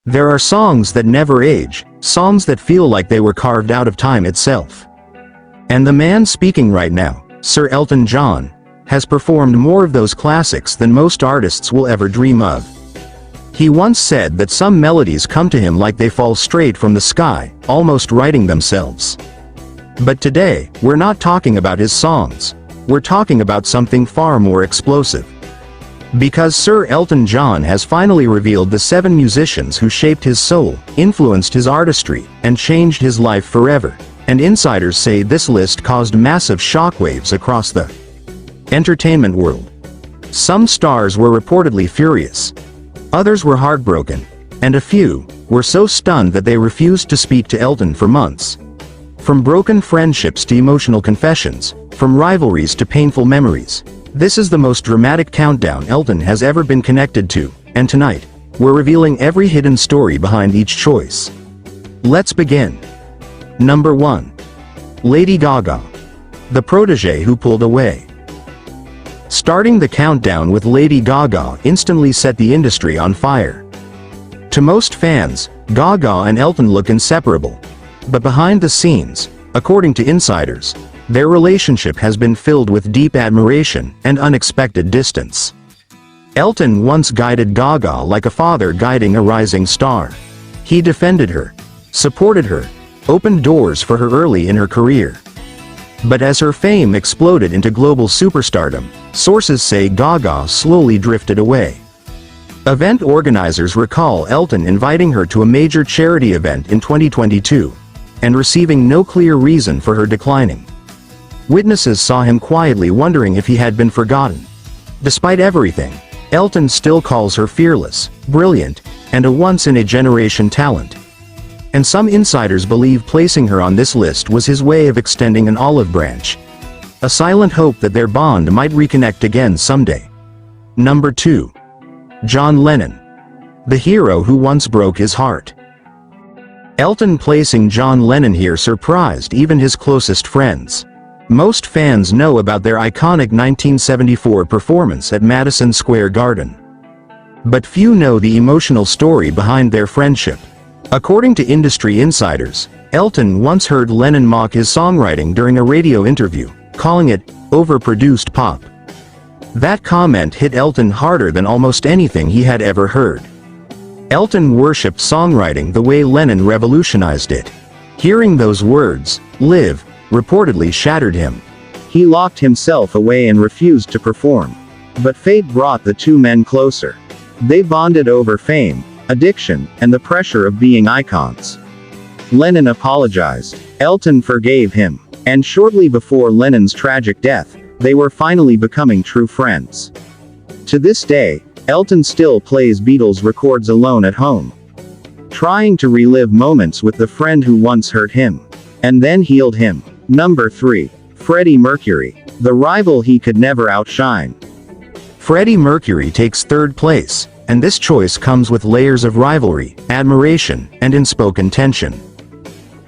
There are songs that never age, songs that feel like they were carved out of time itself. And the man speaking right now, Sir Elton John, has performed more of those classics than most artists will ever dream of. He once said that some melodies come to him like they fall straight from the sky, almost writing themselves. But today, we're not talking about his songs. We're talking about something far more explosive. Because Sir Elton John has finally revealed the 7 musicians who shaped his soul, influenced his artistry, and changed his life forever. And insiders say this list caused massive shockwaves across the entertainment world. Some stars were reportedly furious. Others were heartbroken. And a few were so stunned that they refused to speak to Elton for months. From broken friendships to emotional confessions, from rivalries to painful memories, this is the most dramatic countdown Elton has ever been connected to, and tonight, we're revealing every hidden story behind each choice. Let's begin. Number 1. Lady Gaga. The protégé who pulled away. Starting the countdown with Lady Gaga instantly set the industry on fire. To most fans, Gaga and Elton look inseparable. But behind the scenes, according to insiders, their relationship has been filled with deep admiration and unexpected distance. Elton once guided Gaga like a father guiding a rising star. He defended her, supported her, opened doors for her early in her career. But as her fame exploded into global superstardom, sources say Gaga slowly drifted away. Event organizers recall Elton inviting her to a major charity event in 2022, and receiving no clear reason for her declining. Witnesses saw him quietly wondering if he had been forgotten. Despite everything, Elton still calls her fearless, brilliant, and a once-in-a-generation talent. And some insiders believe placing her on this list was his way of extending an olive branch. A silent hope that their bond might reconnect again someday. Number 2. John Lennon. The hero who once broke his heart. Elton placing John Lennon here surprised even his closest friends. Most fans know about their iconic 1974 performance at Madison Square Garden. But few know the emotional story behind their friendship. According to industry insiders, Elton once heard Lennon mock his songwriting during a radio interview, calling it overproduced pop. That comment hit Elton harder than almost anything he had ever heard. Elton worshipped songwriting the way Lennon revolutionized it. Hearing those words, "live," reportedly shattered him. He locked himself away and refused to perform. But fate brought the two men closer. They bonded over fame, addiction, and the pressure of being icons. Lennon apologized. Elton forgave him. And shortly before Lennon's tragic death, they were finally becoming true friends. To this day, Elton still plays Beatles records alone at home, trying to relive moments with the friend who once hurt him, and then healed him. Number 3. Freddie Mercury. The rival he could never outshine. Freddie Mercury takes 3rd place, and this choice comes with layers of rivalry, admiration, and unspoken tension.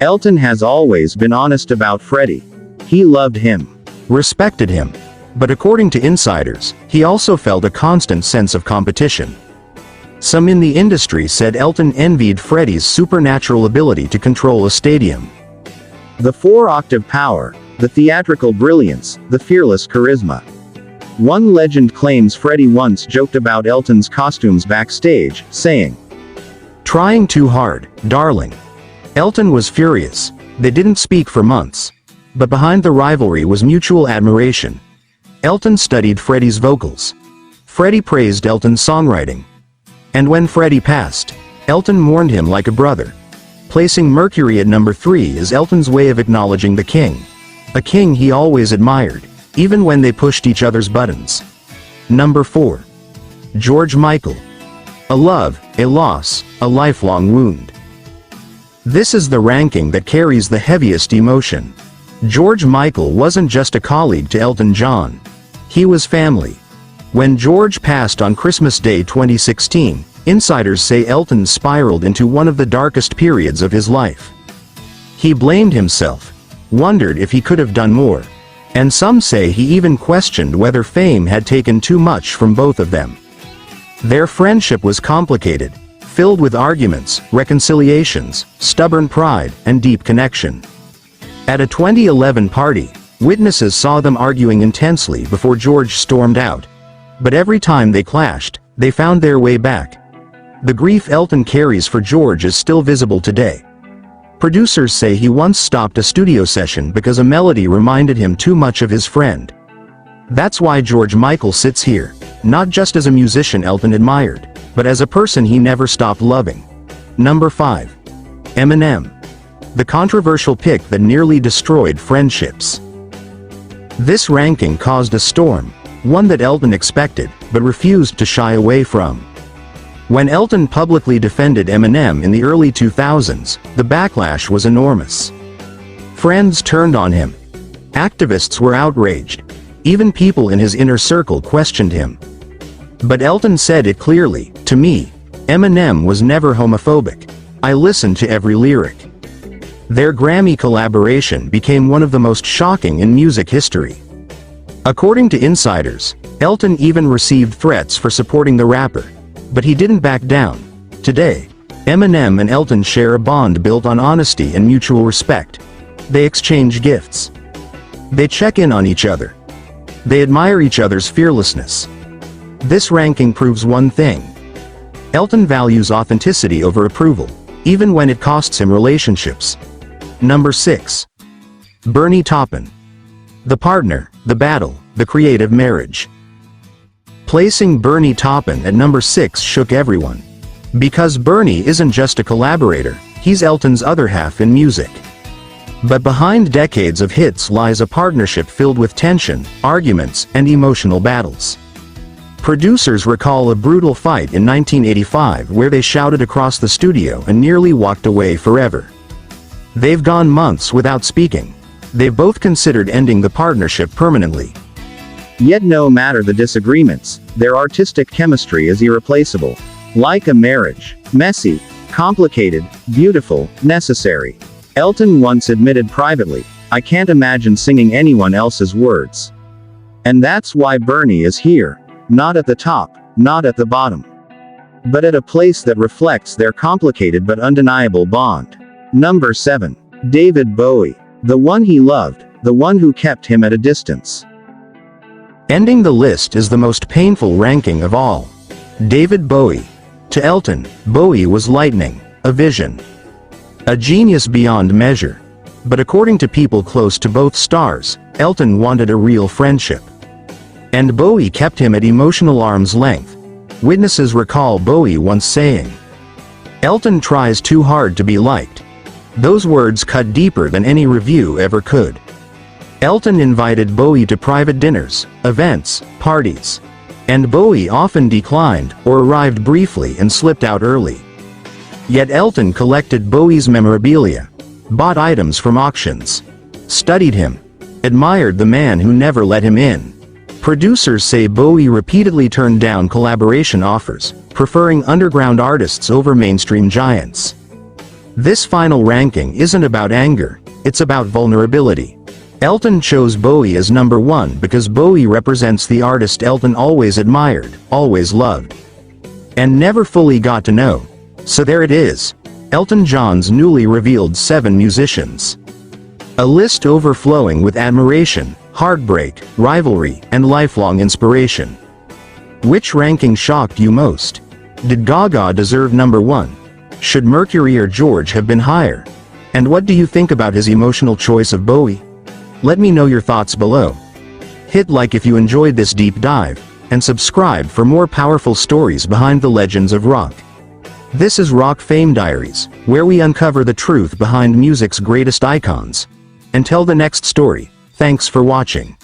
Elton has always been honest about Freddie. He loved him, respected him. But according to insiders, he also felt a constant sense of competition. Some in the industry said Elton envied Freddie's supernatural ability to control a stadium. The 4-octave power, the theatrical brilliance, the fearless charisma. One legend claims Freddie once joked about Elton's costumes backstage, saying, "Trying too hard, darling." Elton was furious. They didn't speak for months. But behind the rivalry was mutual admiration. Elton studied Freddie's vocals. Freddie praised Elton's songwriting. And when Freddie passed, Elton mourned him like a brother. Placing Mercury at number 3 is Elton's way of acknowledging the king. A king he always admired, even when they pushed each other's buttons. Number 4. George Michael. A love, a loss, a lifelong wound. This is the ranking that carries the heaviest emotion. George Michael wasn't just a colleague to Elton John. He was family. When George passed on Christmas Day 2016, insiders say Elton spiraled into one of the darkest periods of his life. He blamed himself, wondered if he could have done more, and some say he even questioned whether fame had taken too much from both of them. Their friendship was complicated, filled with arguments, reconciliations, stubborn pride, and deep connection. At a 2011 party, witnesses saw them arguing intensely before George stormed out. But every time they clashed, they found their way back. The grief Elton carries for George is still visible today. Producers say he once stopped a studio session because a melody reminded him too much of his friend. That's why George Michael sits here, not just as a musician Elton admired, but as a person he never stopped loving. Number 5. Eminem. The controversial pick that nearly destroyed friendships. This ranking caused a storm, one that Elton expected, but refused to shy away from. When Elton publicly defended Eminem in the early 2000s, the backlash was enormous. Friends turned on him. Activists were outraged. Even people in his inner circle questioned him. But Elton said it clearly, "To me, Eminem was never homophobic. I listened to every lyric." Their Grammy collaboration became one of the most shocking in music history. According to insiders, Elton even received threats for supporting the rapper. But he didn't back down. Today, Eminem and Elton share a bond built on honesty and mutual respect. They exchange gifts. They check in on each other. They admire each other's fearlessness. This ranking proves one thing. Elton values authenticity over approval, even when it costs him relationships. Number 6. Bernie Taupin. The partner, the battle, the creative marriage. Placing Bernie Taupin at number 6 shook everyone. Because Bernie isn't just a collaborator, he's Elton's other half in music. But behind decades of hits lies a partnership filled with tension, arguments, and emotional battles. Producers recall a brutal fight in 1985 where they shouted across the studio and nearly walked away forever. They've gone months without speaking. They've both considered ending the partnership permanently. Yet no matter the disagreements, their artistic chemistry is irreplaceable. Like a marriage. Messy, complicated, beautiful, necessary. Elton once admitted privately, "I can't imagine singing anyone else's words." And that's why Bernie is here. Not at the top, not at the bottom, but at a place that reflects their complicated but undeniable bond. Number 7. David Bowie. The one he loved, the one who kept him at a distance. Ending the list is the most painful ranking of all. David Bowie. To Elton, Bowie was lightning, a vision, a genius beyond measure. But according to people close to both stars, Elton wanted a real friendship. And Bowie kept him at emotional arm's length. Witnesses recall Bowie once saying, "Elton tries too hard to be liked." Those words cut deeper than any review ever could. Elton invited Bowie to private dinners, events, parties. And Bowie often declined, or arrived briefly and slipped out early. Yet Elton collected Bowie's memorabilia, bought items from auctions, studied him, admired the man who never let him in. Producers say Bowie repeatedly turned down collaboration offers, preferring underground artists over mainstream giants. This final ranking isn't about anger, it's about vulnerability. Elton chose Bowie as number 1 because Bowie represents the artist Elton always admired, always loved, and never fully got to know. So there it is, Elton John's newly revealed 7 musicians. A list overflowing with admiration, heartbreak, rivalry, and lifelong inspiration. Which ranking shocked you most? Did Gaga deserve number 1? Should Mercury or George have been higher? And what do you think about his emotional choice of Bowie? Let me know your thoughts below. Hit like if you enjoyed this deep dive, and subscribe for more powerful stories behind the legends of rock. This is Rock Fame Diaries, where we uncover the truth behind music's greatest icons. Until the next story, thanks for watching.